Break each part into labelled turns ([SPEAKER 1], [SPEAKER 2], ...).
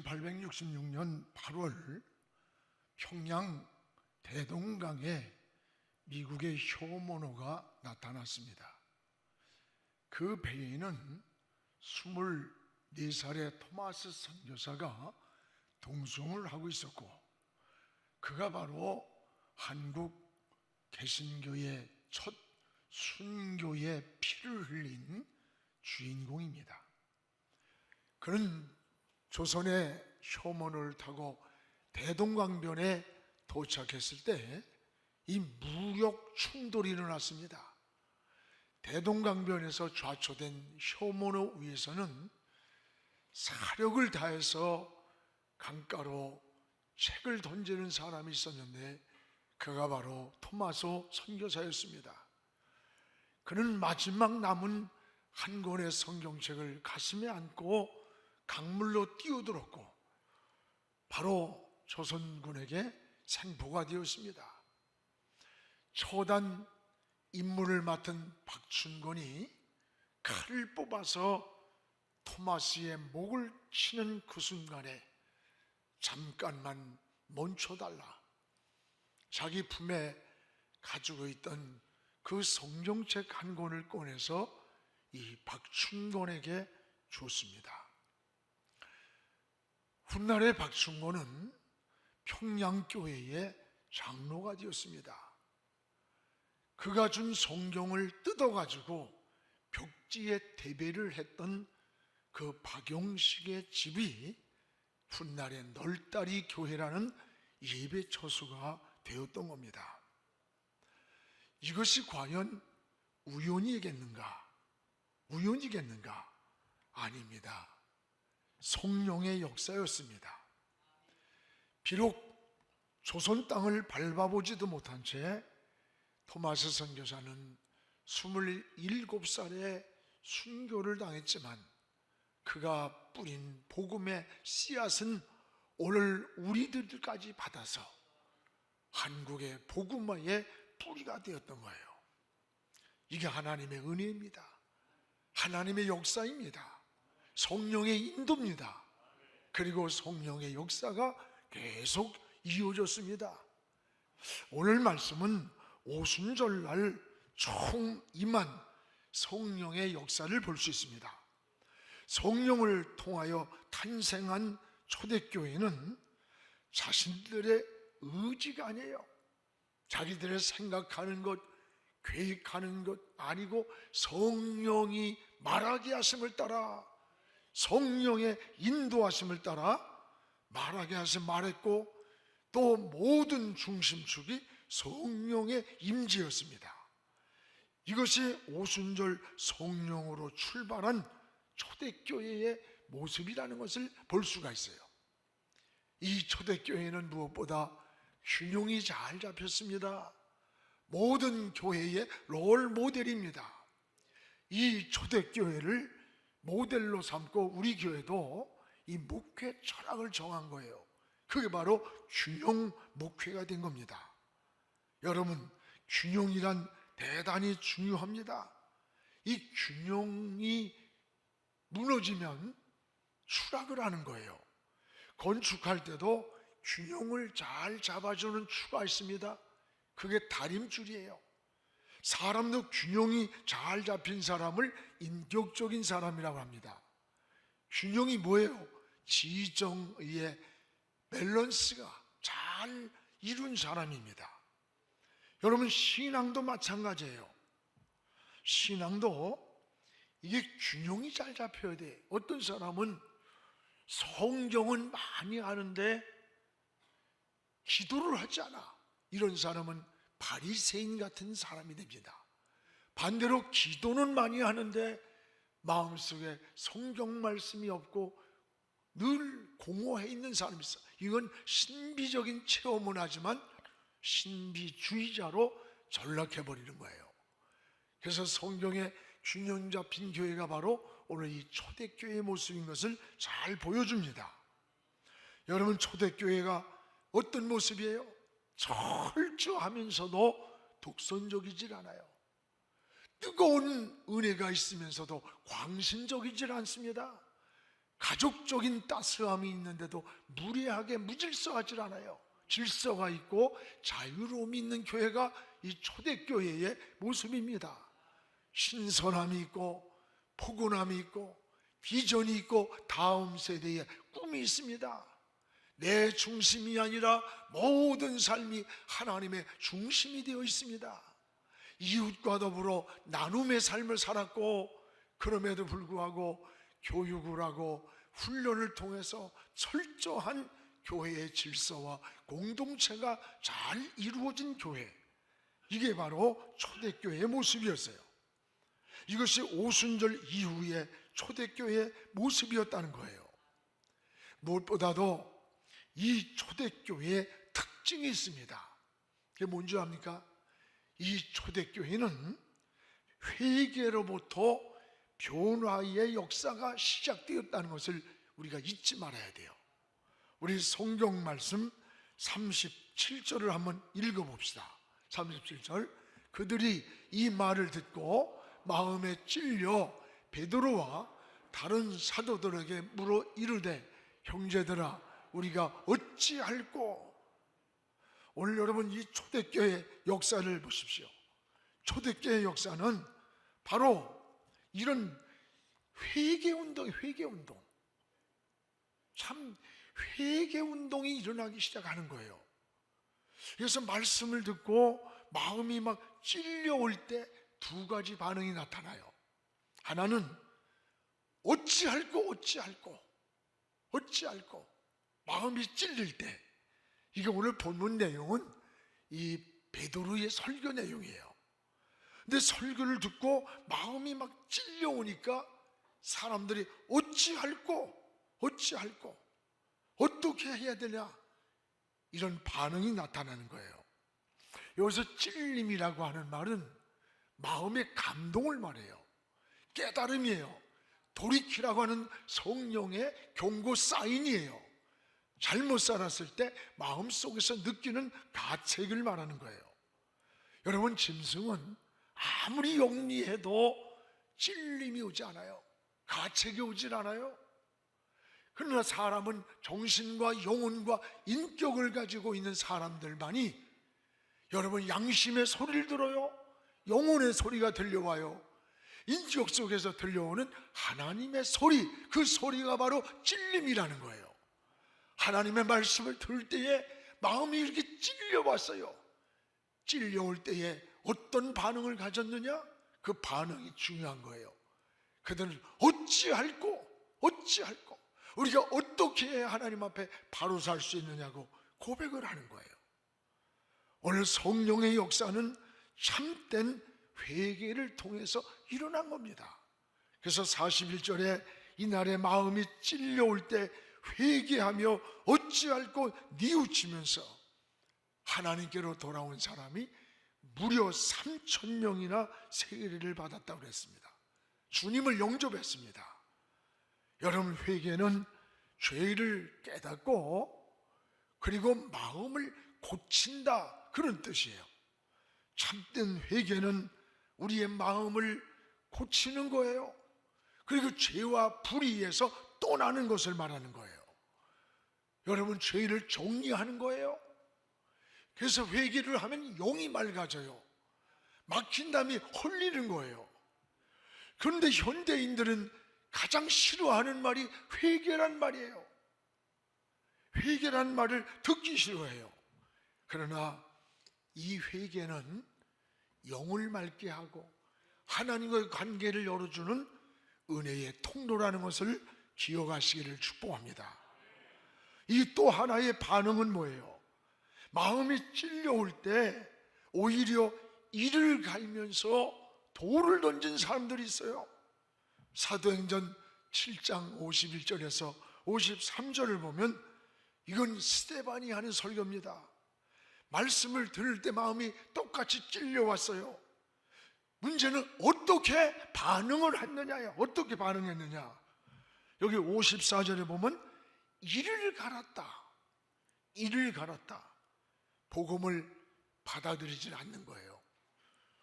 [SPEAKER 1] 1866년 8월 평양 대동강에 미국의 쇼모노가 나타났습니다. 그 배에는 24살의 토마스 선교사가 동승을 하고 있었고, 그가 바로 한국 개신교의 첫 순교의 피를 흘린 주인공입니다. 그는 조선의 쇼모노를 타고 대동강변에 도착했을 때 이 무력 충돌이 일어났습니다. 대동강변에서 좌초된 쇼모노 위에서는 사력을 다해서 강가로 책을 던지는 사람이 있었는데, 그가 바로 토마소 선교사였습니다. 그는 마지막 남은 한 권의 성경책을 가슴에 안고 강물로 뛰어들었고, 바로 조선군에게 생포가 되었습니다. 처단 임무를 맡은 박춘권이 칼을 뽑아서 토마스의 목을 치는 그 순간에 잠깐만 멈춰달라, 자기 품에 가지고 있던 그 성경책 한 권을 꺼내서 이 박춘권에게 줬습니다. 훗날에 박춘권은 평양교회의 장로가 되었습니다. 그가 준 성경을 뜯어가지고 벽지에 대배를 했던 그 박용식의 집이 훗날에 널다리 교회라는 예배 처소가 되었던 겁니다. 이것이 과연 우연이겠는가? 우연이겠는가? 아닙니다. 성령의 역사였습니다. 비록 조선 땅을 밟아보지도 못한 채 토마스 선교사는 27살에 순교를 당했지만, 그가 뿌린 복음의 씨앗은 오늘 우리들까지 받아서 한국의 복음화의 뿌리가 되었던 거예요. 이게 하나님의 은혜입니다. 하나님의 역사입니다. 성령의 인도입니다. 그리고 성령의 역사가 계속 이어졌습니다. 오늘 말씀은 오순절날 총 임한 성령의 역사를 볼 수 있습니다. 성령을 통하여 탄생한 초대교회는 자신들의 의지가 아니에요. 자기들의 생각하는 것, 계획하는 것 아니고 성령이 말하게 하심을 따라, 성령의 인도하심을 따라 말하게 하심 말했고, 또 모든 중심축이 성령의 임재였습니다. 이것이 오순절 성령으로 출발한 초대교회의 모습이라는 것을 볼 수가 있어요. 이 초대교회는 무엇보다 균형이 잘 잡혔습니다. 모든 교회의 롤 모델입니다. 이 초대교회를 모델로 삼고 우리 교회도 이 목회 철학을 정한 거예요. 그게 바로 균형 목회가 된 겁니다. 여러분, 균형이란 대단히 중요합니다. 이 균형이 무너지면 추락을 하는 거예요. 건축할 때도 균형을 잘 잡아주는 추가 있습니다. 그게 다림줄이에요. 사람도 균형이 잘 잡힌 사람을 인격적인 사람이라고 합니다. 균형이 뭐예요? 지정의의 밸런스가 잘 이룬 사람입니다. 여러분, 신앙도 마찬가지예요. 신앙도 이게 균형이 잘 잡혀야 돼. 어떤 사람은 성경은 많이 하는데 기도를 하지 않아. 이런 사람은 바리새인 같은 사람이 됩니다. 반대로 기도는 많이 하는데 마음속에 성경 말씀이 없고 늘 공허해 있는 사람이 있어. 이건 신비적인 체험은 하지만 신비주의자로 전락해버리는 거예요. 그래서 성경의 균형 잡힌 교회가 바로 오늘 이 초대교회의 모습인 것을 잘 보여줍니다. 여러분, 초대교회가 어떤 모습이에요? 철저하면서도 독선적이질 않아요. 뜨거운 은혜가 있으면서도 광신적이질 않습니다. 가족적인 따스함이 있는데도 무례하게 무질서하지 않아요. 질서가 있고 자유로움이 있는 교회가 이 초대교회의 모습입니다. 신선함이 있고 포근함이 있고 비전이 있고 다음 세대에 꿈이 있습니다. 내 중심이 아니라 모든 삶이 하나님의 중심이 되어 있습니다. 이웃과 더불어 나눔의 삶을 살았고, 그럼에도 불구하고 교육을 하고 훈련을 통해서 철저한 교회의 질서와 공동체가 잘 이루어진 교회, 이게 바로 초대교회의 모습이었어요. 이것이 오순절 이후의 초대교회의 모습이었다는 거예요. 무엇보다도 이 초대교회의 특징이 있습니다. 그게 뭔지 압니까? 이 초대교회는 회개로부터 변화의 역사가 시작되었다는 것을 우리가 잊지 말아야 돼요. 우리 성경 말씀 37절을 한번 읽어봅시다. 37절, 그들이 이 말을 듣고 마음에 찔려 베드로와 다른 사도들에게 물어 이르되, 형제들아, 우리가 어찌할꼬? 오늘 여러분 이 초대교회 역사를 보십시오. 초대교회 역사는 바로 이런 회개운동, 참 회개운동이 일어나기 시작하는 거예요. 그래서 말씀을 듣고 마음이 막 찔려올 때 두 가지 반응이 나타나요. 하나는 어찌할꼬 마음이 찔릴 때, 이게 오늘 본문 내용은 이 베드로의 설교 내용이에요. 근데 설교를 듣고 마음이 막 찔려오니까 사람들이 어찌할꼬 어떻게 해야 되냐, 이런 반응이 나타나는 거예요. 여기서 찔림이라고 하는 말은 마음의 감동을 말해요. 깨달음이에요. 돌이키라고 하는 성령의 경고 사인이에요. 잘못 살았을 때 마음속에서 느끼는 가책을 말하는 거예요. 여러분, 짐승은 아무리 영리해도 찔림이 오지 않아요. 가책이 오질 않아요. 그러나 사람은 정신과 영혼과 인격을 가지고 있는 사람들만이, 여러분, 양심의 소리를 들어요. 영혼의 소리가 들려와요. 인격 속에서 들려오는 하나님의 소리, 그 소리가 바로 찔림이라는 거예요. 하나님의 말씀을 들을 때에 마음이 이렇게 찔려왔어요. 찔려올 때에 어떤 반응을 가졌느냐? 그 반응이 중요한 거예요. 그들은 어찌할꼬 우리가 어떻게 해야 하나님 앞에 바로 살 수 있느냐고 고백을 하는 거예요. 오늘 성령의 역사는 참된 회개를 통해서 일어난 겁니다. 그래서 41절에 이날의 마음이 찔려올 때 회개하며 어찌할꼬 뉘우치면서 하나님께로 돌아온 사람이 무려 3,000명이나 세례를 받았다고 그랬습니다. 주님을 영접했습니다. 여러분, 회개는 죄를 깨닫고 그리고 마음을 고친다, 그런 뜻이에요. 참된 회개는 우리의 마음을 고치는 거예요. 그리고 죄와 불의에서 떠나는 것을 말하는 거예요. 여러분, 죄를 정리하는 거예요. 그래서 회개를 하면 영이 맑아져요. 막힌 담이 헐리는 거예요. 그런데 현대인들은 가장 싫어하는 말이 회개란 말이에요. 회개란 말을 듣기 싫어해요. 그러나 이 회개는 영을 맑게 하고 하나님과의 관계를 열어주는 은혜의 통로라는 것을 기억하시기를 축복합니다. 이 또 하나의 반응은 뭐예요? 마음이 찔려올 때 오히려 이를 갈면서 돌을 던진 사람들이 있어요. 사도행전 7장 51절에서 53절을 보면 이건 스데반이 하는 설교입니다. 말씀을 들을 때 마음이 똑같이 찔려왔어요. 문제는 어떻게 반응을 했느냐예요. 어떻게 반응했느냐. 여기 54절에 보면 이를 갈았다. 복음을 받아들이지 않는 거예요.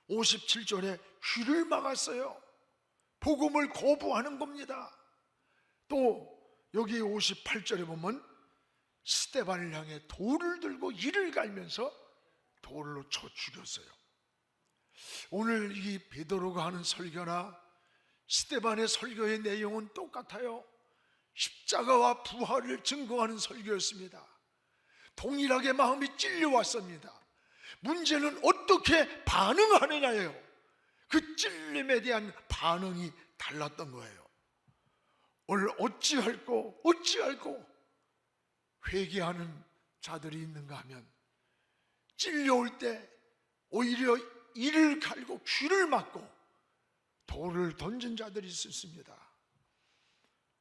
[SPEAKER 1] 57절에 귀를 막았어요. 복음을 거부하는 겁니다. 또 여기 58절에 보면 스데반을 향해 돌을 들고 이를 갈면서 돌로 쳐 죽였어요. 오늘 이 베드로가 하는 설교나 스데반의 설교의 내용은 똑같아요. 십자가와 부활을 증거하는 설교였습니다. 동일하게 마음이 찔려왔습니다. 문제는 어떻게 반응하느냐예요. 그 찔림에 대한 반응이 달랐던 거예요. 오늘 어찌할꼬 회개하는 자들이 있는가 하면, 찔려올 때 오히려 이를 갈고 귀를 막고 돌을 던진 자들이 있었습니다.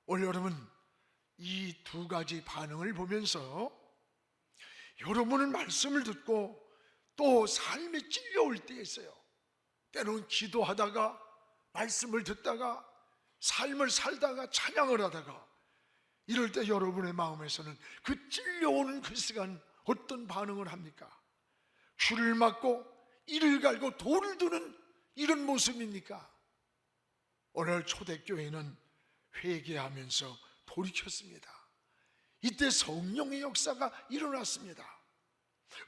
[SPEAKER 1] 오늘 여러분, 이 두 가지 반응을 보면서 여러분은 말씀을 듣고 또 삶에 찔려올 때 있어요. 때로는 기도하다가, 말씀을 듣다가, 삶을 살다가, 찬양을 하다가, 이럴 때 여러분의 마음에서는 그 찔려오는 그 시간 어떤 반응을 합니까? 귀를 막고 이를 갈고 돌을 두는 이런 모습입니까? 오늘 초대교회는 회개하면서 돌이켰습니다. 이때 성령의 역사가 일어났습니다.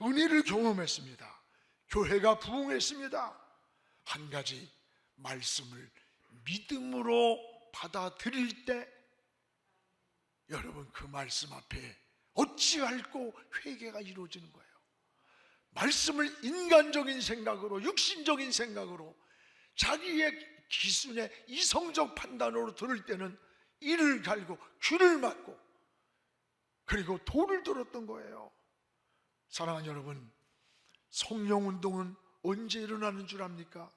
[SPEAKER 1] 은혜를 경험했습니다. 교회가 부흥했습니다. 한 가지, 말씀을 믿음으로 받아들일 때 여러분, 그 말씀 앞에 어찌할꼬 회개가 이루어지는 거예요. 말씀을 인간적인 생각으로, 육신적인 생각으로, 자기의 기순의 이성적 판단으로 들을 때는 이를 갈고 귀를 막고 그리고 돌을 들었던 거예요. 사랑하는 여러분, 성령운동은 언제 일어나는 줄 압니까?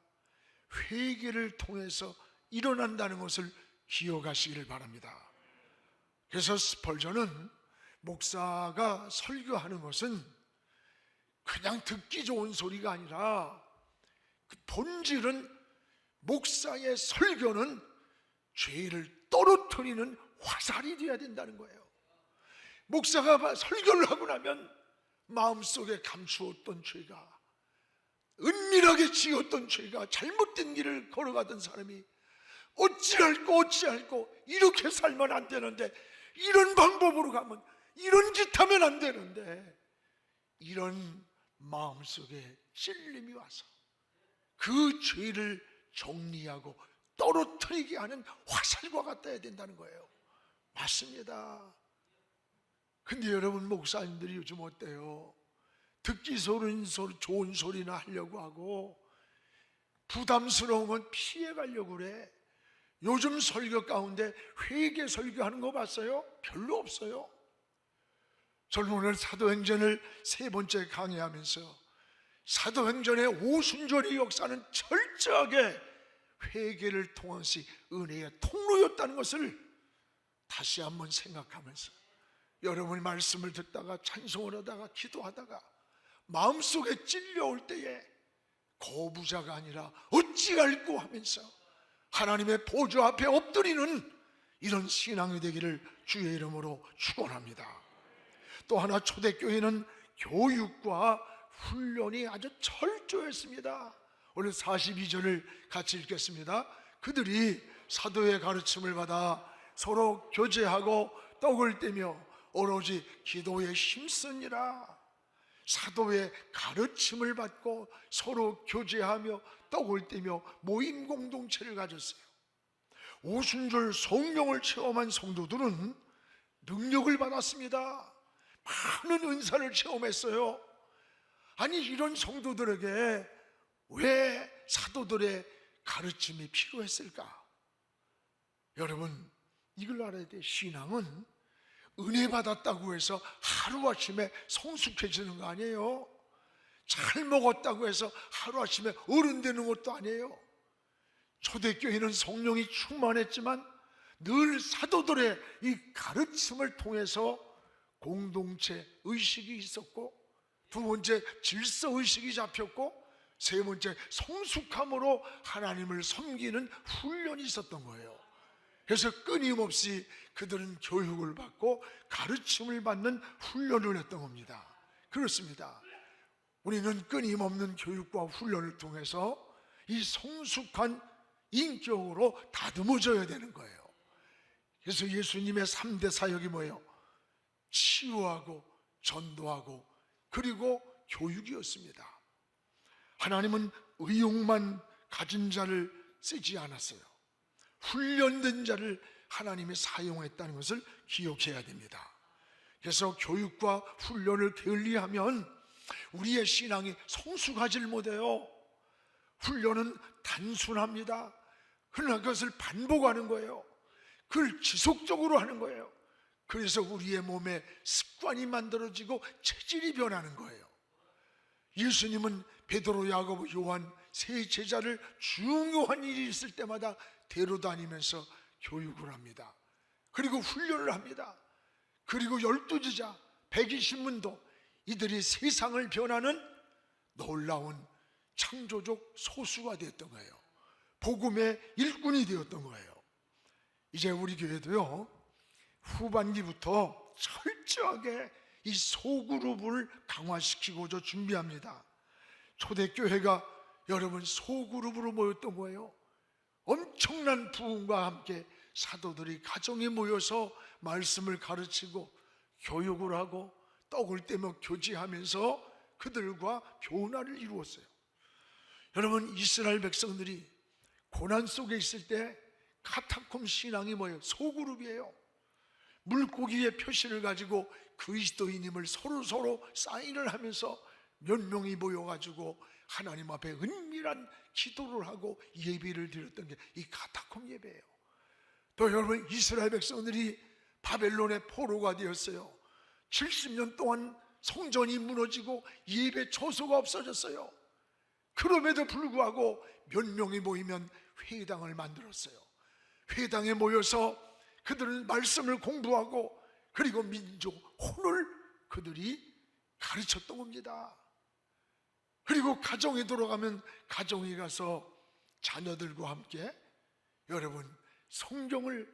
[SPEAKER 1] 회개를 통해서 일어난다는 것을 기억하시기를 바랍니다. 그래서 스펄전은 목사가 설교하는 것은 그냥 듣기 좋은 소리가 아니라 그 본질은, 목사의 설교는 죄를 떨어뜨리는 화살이 되어야 된다는 거예요. 목사가 설교를 하고 나면 마음속에 감추었던 죄가, 은밀하게 지었던 죄가, 잘못된 길을 걸어가던 사람이 어찌할꼬 이렇게 살면 안 되는데, 이런 방법으로 가면, 이런 짓 하면 안 되는데, 이런 마음속에 찔림이 와서 그 죄를 정리하고 떨어뜨리게 하는 화살과 같아야 된다는 거예요. 맞습니다. 근데 여러분, 목사님들이 요즘 어때요? 듣기 좋은 소리나 하려고 하고 부담스러운 건 피해가려고 그래. 요즘 설교 가운데 회개 설교하는 거 봤어요? 별로 없어요. 저는 오늘 사도행전을 3번째 강의하면서 사도행전의 오순절의 역사는 철저하게 회개를 통한 것이 은혜의 통로였다는 것을 다시 한번 생각하면서, 여러분이 말씀을 듣다가, 찬송을 하다가, 기도하다가 마음속에 찔려올 때에 거부자가 아니라 어찌할꼬 하면서 하나님의 보좌 앞에 엎드리는 이런 신앙이 되기를 주의 이름으로 축원합니다. 또 하나, 초대교회는 교육과 훈련이 아주 철저했습니다. 오늘 42절을 같이 읽겠습니다. 그들이 사도의 가르침을 받아 서로 교제하고 떡을 떼며 오로지 기도에 힘쓰니라. 사도의 가르침을 받고 서로 교제하며 떡을 떼며 모임 공동체를 가졌어요. 오순절 성령을 체험한 성도들은 능력을 받았습니다. 많은 은사를 체험했어요. 아니, 이런 성도들에게 왜 사도들의 가르침이 필요했을까? 여러분, 이걸 알아야 돼. 신앙은 은혜 받았다고 해서 하루아침에 성숙해지는 거 아니에요. 잘 먹었다고 해서 하루아침에 어른 되는 것도 아니에요. 초대교회는 성령이 충만했지만 늘 사도들의 이 가르침을 통해서 공동체 의식이 있었고, 두 번째 질서의식이 잡혔고, 세 번째 성숙함으로 하나님을 섬기는 훈련이 있었던 거예요. 그래서 끊임없이 그들은 교육을 받고 가르침을 받는 훈련을 했던 겁니다. 그렇습니다. 우리는 끊임없는 교육과 훈련을 통해서 이 성숙한 인격으로 다듬어져야 되는 거예요. 그래서 예수님의 3대 사역이 뭐예요? 치유하고 전도하고 그리고 교육이었습니다. 하나님은 의욕만 가진 자를 쓰지 않았어요. 훈련된 자를 하나님이 사용했다는 것을 기억해야 됩니다. 그래서 교육과 훈련을 게을리하면 우리의 신앙이 성숙하질 못해요. 훈련은 단순합니다. 그러나 그것을 반복하는 거예요. 그걸 지속적으로 하는 거예요. 그래서 우리의 몸에 습관이 만들어지고 체질이 변하는 거예요. 예수님은 베드로, 야고보, 요한 세 제자를 중요한 일이 있을 때마다 데려다니면서 교육을 합니다. 그리고 훈련을 합니다. 그리고 12제자 120문도 이들이 세상을 변하는 놀라운 창조적 소수가 되었던 거예요. 복음의 일꾼이 되었던 거예요. 이제 우리 교회도요, 후반기부터 철저하게 이 소그룹을 강화시키고자 준비합니다. 초대교회가 여러분 소그룹으로 모였던 거예요. 엄청난 부흥과 함께 사도들이 가정에 모여서 말씀을 가르치고 교육을 하고 떡을 떼며 교제하면서 그들과 교훈을 이루었어요. 여러분, 이스라엘 백성들이 고난 속에 있을 때 카타콤 신앙이 뭐예요? 소그룹이에요. 물고기의 표시를 가지고 그리스도인임을 서로 사인을 하면서 몇 명이 모여가지고 하나님 앞에 은밀한 기도를 하고 예배를 드렸던 게 이 카타콤 예배예요. 또 여러분, 이스라엘 백성들이 바벨론의 포로가 되었어요. 70년 동안 성전이 무너지고 예배 처소가 없어졌어요. 그럼에도 불구하고 몇 명이 모이면 회당을 만들었어요. 회당에 모여서 그들은 말씀을 공부하고 그리고 민족 혼을 그들이 가르쳤던 겁니다. 그리고 가정에 돌아가면 가정에 가서 자녀들과 함께 여러분 성경을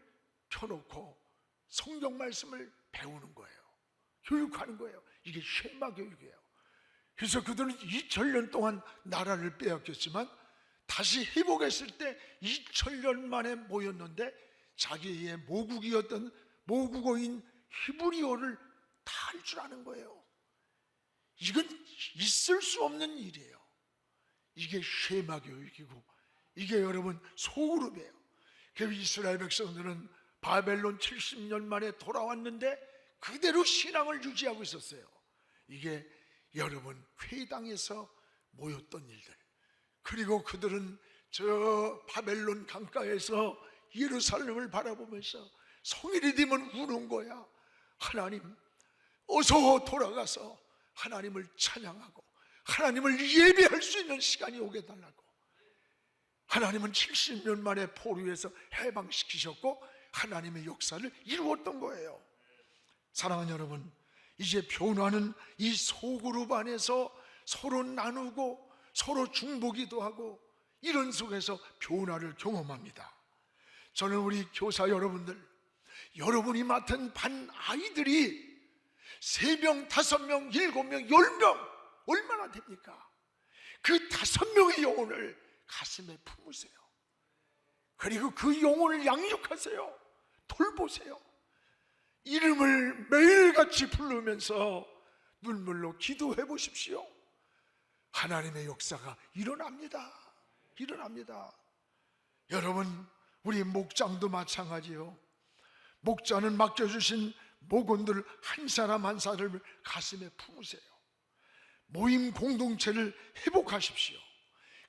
[SPEAKER 1] 펴놓고 성경 말씀을 배우는 거예요. 교육하는 거예요. 이게 쉐마 교육이에요. 그래서 그들은 2000년 동안 나라를 빼앗겼지만 다시 회복했을 때 2000년 만에 모였는데 자기의 모국이었던 모국어인 히브리어를 다 할 줄 아는 거예요. 이건 있을 수 없는 일이에요. 이게 쉐마 교육이고 이게 여러분 소그룹이에요. 그래서 이스라엘 백성들은 바벨론 70년 만에 돌아왔는데 그대로 신앙을 유지하고 있었어요. 이게 여러분 회당에서 모였던 일들. 그리고 그들은 저 바벨론 강가에서 예루살렘을 바라보면서 성일이 되면 우는 거야. 하나님, 어서 돌아가서 하나님을 찬양하고 하나님을 예배할 수 있는 시간이 오게 달라고. 하나님은 70년 만에 포로에서 해방시키셨고 하나님의 역사를 이루었던 거예요. 사랑하는 여러분, 이제 변화는 이 소그룹 안에서 서로 나누고 서로 중보기도 하고 이런 속에서 변화를 경험합니다. 저는 우리 교사 여러분들, 여러분이 맡은 반 아이들이 3명, 5명, 7명, 10명 얼마나 됩니까? 그 5명의 영혼을 가슴에 품으세요. 그리고 그 영혼을 양육하세요. 돌보세요. 이름을 매일같이 부르면서 눈물로 기도해 보십시오. 하나님의 역사가 일어납니다. 일어납니다. 여러분, 우리 목장도 마찬가지요. 목자는 맡겨주신 목원들 한 사람 한 사람을 가슴에 품으세요. 모임 공동체를 회복하십시오.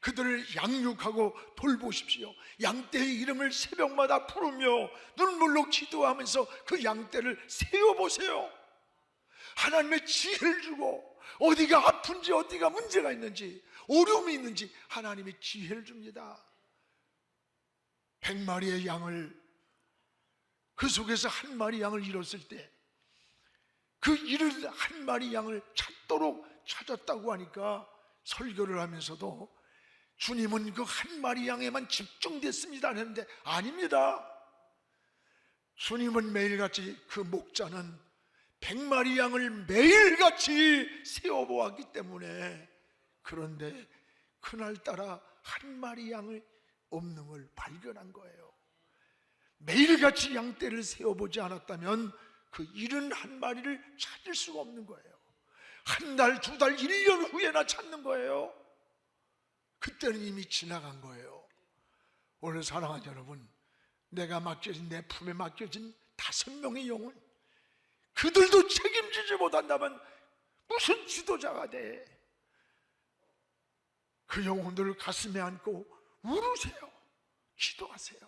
[SPEAKER 1] 그들을 양육하고 돌보십시오. 양떼의 이름을 새벽마다 부르며 눈물로 기도하면서 그 양떼를 세워보세요. 하나님의 지혜를 주고 어디가 아픈지 어디가 문제가 있는지 어려움이 있는지 하나님의 지혜를 줍니다. 100마리의 양을 그 속에서 한 마리 양을 잃었을 때 그 잃은 한 마리 양을 찾도록 찾았다고 하니까 설교를 하면서도 주님은 그 한 마리 양에만 집중됐습니다 했는데 아닙니다. 주님은 매일같이 그 목자는 100마리 양을 매일같이 세워보았기 때문에 그런데 그날따라 한 마리 양의 없는 걸 발견한 거예요. 매일같이 양떼를 세어보지 않았다면 그 71마리를 찾을 수가 없는 거예요. 한 달, 두 달, 1년 후에나 찾는 거예요. 그때는 이미 지나간 거예요. 오늘 사랑하는 여러분, 내가 맡겨진, 내 품에 맡겨진 5명의 영혼, 그들도 책임지지 못한다면 무슨 지도자가 돼? 그 영혼들을 가슴에 안고 울으세요. 기도하세요.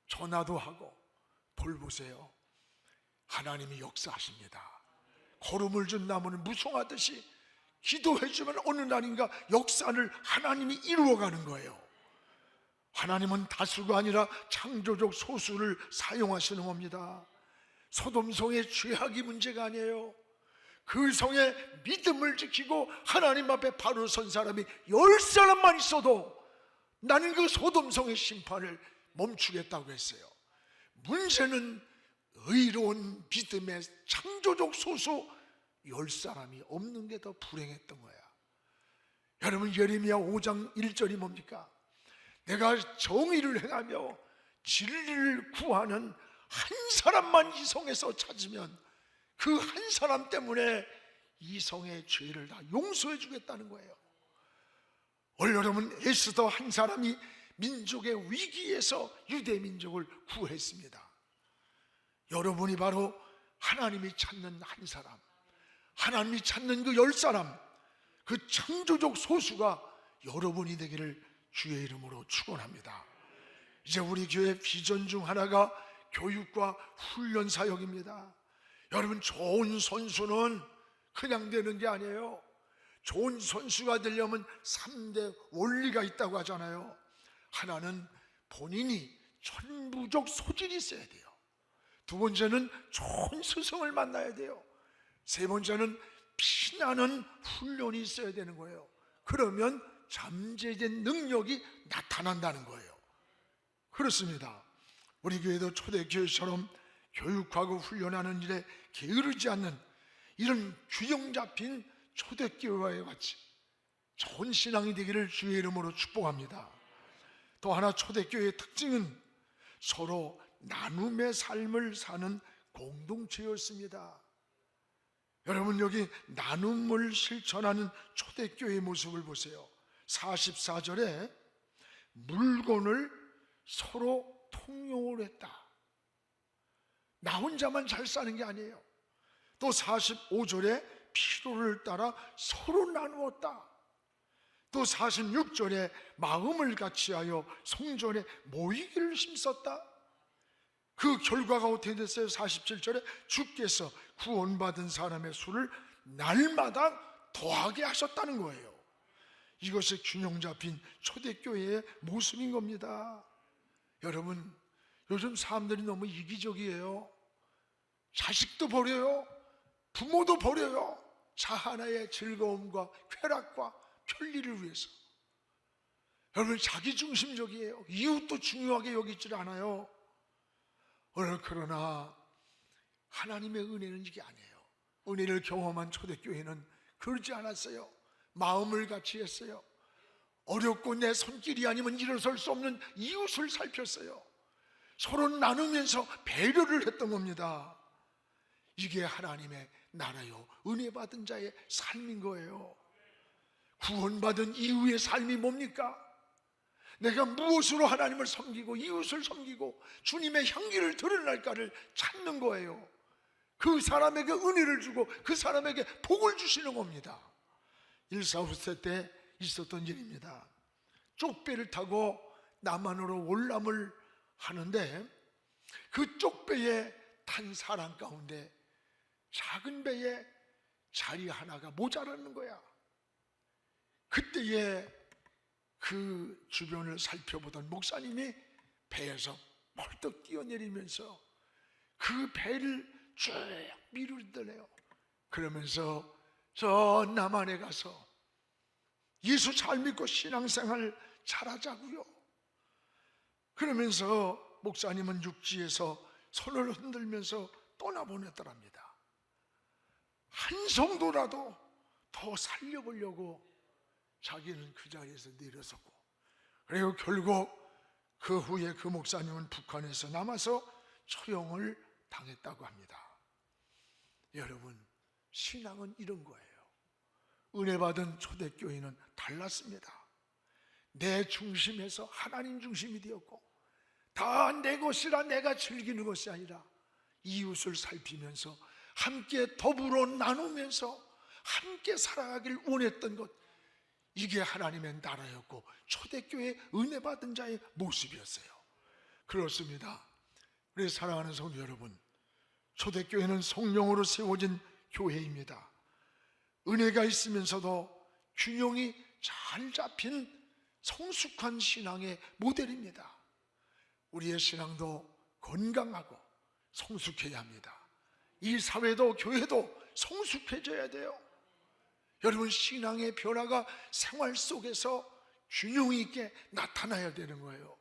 [SPEAKER 1] 전화도 하고 돌보세요. 하나님이 역사하십니다. 거름을 준 나무는 무성하듯이 기도해주면 어느 날인가 역사를 하나님이 이루어가는 거예요. 하나님은 다수가 아니라 창조적 소수를 사용하시는 겁니다. 소돔성의 죄악이 문제가 아니에요. 그 성의 믿음을 지키고 하나님 앞에 바로 선 사람이 10사람만 있어도 나는 그 소돔성의 심판을 멈추겠다고 했어요. 문제는 의로운 믿음의 창조적 소수 10사람이 없는 게 더 불행했던 거야. 여러분, 예레미야 5장 1절이 뭡니까? 내가 정의를 행하며 진리를 구하는 한 사람만 이 성에서 찾으면 그 한 사람 때문에 이 성의 죄를 다 용서해 주겠다는 거예요. 오늘 여러분, 에스더 한 사람이 민족의 위기에서 유대 민족을 구했습니다. 여러분이 바로 하나님이 찾는 한 사람, 하나님이 찾는 그 10사람, 그 창조적 소수가 여러분이 되기를 주의 이름으로 축원합니다. 이제 우리 교회 비전 중 하나가 교육과 훈련 사역입니다. 여러분, 좋은 선수는 그냥 되는 게 아니에요. 좋은 선수가 되려면 3대 원리가 있다고 하잖아요. 하나는 본인이 천부적 소질이 있어야 돼요. 두 번째는 좋은 스승을 만나야 돼요. 세 번째는 피나는 훈련이 있어야 되는 거예요. 그러면 잠재된 능력이 나타난다는 거예요. 그렇습니다. 우리 교회도 초대교회처럼 교육하고 훈련하는 일에 게으르지 않는 이런 균형 잡힌 초대교회와 같이 좋은 신앙이 되기를 주의 이름으로 축복합니다. 또 하나, 초대교회의 특징은 서로 나눔의 삶을 사는 공동체였습니다. 여러분, 여기 나눔을 실천하는 초대교회의 모습을 보세요. 44절에 물건을 서로 통용을 했다. 나 혼자만 잘 사는 게 아니에요. 또 45절에 필요를 따라 서로 나누었다. 또 46절에 마음을 같이하여 성전에 모이기를 힘썼다. 그 결과가 어떻게 됐어요? 47절에 주께서 구원받은 사람의 수를 날마다 더하게 하셨다는 거예요. 이것이 균형 잡힌 초대교회의 모습인 겁니다. 여러분, 요즘 사람들이 너무 이기적이에요. 자식도 버려요. 부모도 버려요. 자 하나의 즐거움과 쾌락과 편리를 위해서. 여러분, 자기중심적이에요. 이웃도 중요하게 여기질 않아요. 오늘 그러나 하나님의 은혜는 이게 아니에요. 은혜를 경험한 초대교회는 그러지 않았어요. 마음을 같이 했어요. 어렵고 내 손길이 아니면 일어설 수 없는 이웃을 살폈어요. 서로 나누면서 배려를 했던 겁니다. 이게 하나님의 나라요, 은혜 받은 자의 삶인 거예요. 구원받은 이후의 삶이 뭡니까? 내가 무엇으로 하나님을 섬기고 이웃을 섬기고 주님의 향기를 드러낼까를 찾는 거예요. 그 사람에게 은혜를 주고 그 사람에게 복을 주시는 겁니다. 1사후세 때 있었던 일입니다. 쪽배를 타고 남한으로 월남을 하는데 그 쪽배에 탄 사람 가운데 작은 배에 자리 하나가 모자라는 거야. 그때에 그 주변을 살펴보던 목사님이 배에서 벌떡 뛰어내리면서 그 배를 쭉 밀어들래요. 그러면서 저 남한에 가서 예수 잘 믿고 신앙생활 잘하자고요. 그러면서 목사님은 육지에서 손을 흔들면서 떠나보냈더랍니다. 한 성도라도 더 살려보려고 자기는 그 자리에서 내려섰고, 그리고 결국 그 후에 그 목사님은 북한에서 남아서 처형을 당했다고 합니다. 여러분, 신앙은 이런 거예요. 은혜 받은 초대교회는 달랐습니다. 내 중심에서 하나님 중심이 되었고, 다 내 것이라 내가 즐기는 것이 아니라 이웃을 살피면서 함께 더불어 나누면서 함께 살아가길 원했던 것, 이게 하나님의 나라였고 초대교회 은혜 받은 자의 모습이었어요. 그렇습니다. 우리 사랑하는 성도 여러분, 초대교회는 성령으로 세워진 교회입니다. 은혜가 있으면서도 균형이 잘 잡힌 성숙한 신앙의 모델입니다. 우리의 신앙도 건강하고 성숙해야 합니다. 이 사회도 교회도 성숙해져야 돼요. 여러분, 신앙의 변화가 생활 속에서 균형 있게 나타나야 되는 거예요.